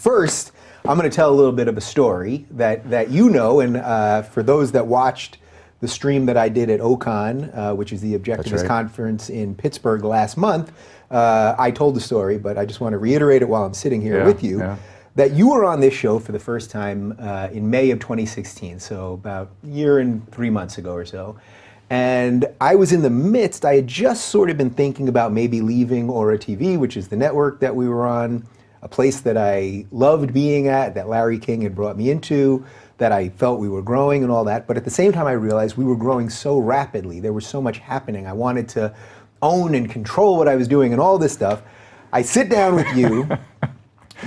first, I'm going to tell a little bit of a story that you know, and for those that watched the stream that I did at OCON, which is the Objectivist Conference in Pittsburgh last month, I told the story, but I just want to reiterate it while I'm sitting here with you, that you were on this show for the first time in May of 2016, so about a year and 3 months ago or so. And I was in the midst, I had just sort of been thinking about maybe leaving Aura TV, which is the network that we were on, a place that I loved being at, that Larry King had brought me into, that I felt we were growing and all that. But at the same time, I realized we were growing so rapidly. There was so much happening. I wanted to own and control what I was doing and all this stuff. I sit down with you,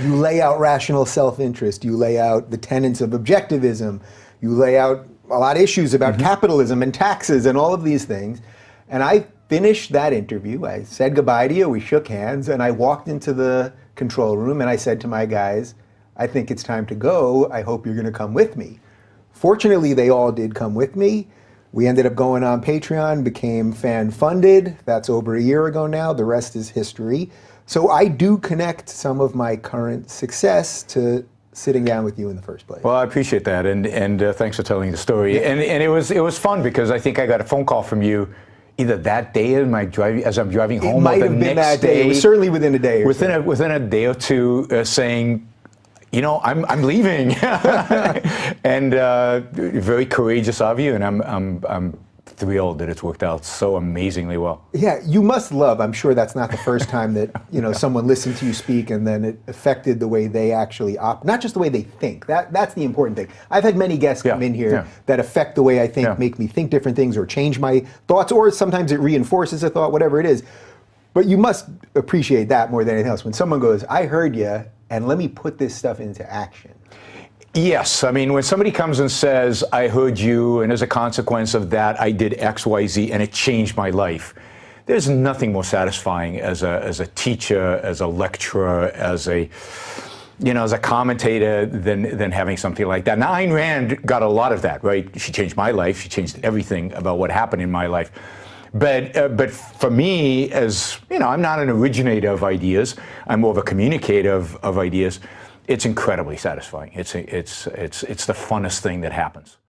you lay out rational self-interest, you lay out the tenets of objectivism, you lay out a lot of issues about capitalism and taxes and all of these things. And I finished that interview, I said goodbye to you, we shook hands, and I walked into the control room and I said to my guys, I think it's time to go, I hope you're gonna come with me. Fortunately, they all did come with me. We ended up going on Patreon, became fan funded. That's over a year ago now, the rest is history. So I do connect some of my current success to sitting down with you in the first place. Well, I appreciate that, and thanks for telling the story. And it was fun because I think I got a phone call from you either that day as I'm driving home, it might have been that day. It was certainly within a day. Within a day or two, saying, you know, I'm leaving, and very courageous of you, and I'm thrilled that it's worked out so amazingly well. Yeah, you must love, I'm sure that's not the first time that, you know, someone listened to you speak and then it affected the way they actually not just the way they think. That's the important thing. I've had many guests come in here that affect the way I think, make me think different things or change my thoughts, or sometimes it reinforces a thought, whatever it is. But you must appreciate that more than anything else. When someone goes, I heard you, and let me put this stuff into action. Yes, I mean, when somebody comes and says, I heard you, and as a consequence of that, I did X, Y, Z, and it changed my life, there's nothing more satisfying as a teacher, as a lecturer, as a commentator than having something like that. Now, Ayn Rand got a lot of that, right? She changed my life. She changed everything about what happened in my life. But for me, as you know, I'm not an originator of ideas. I'm more of a communicator of ideas. It's incredibly satisfying. It's the funnest thing that happens.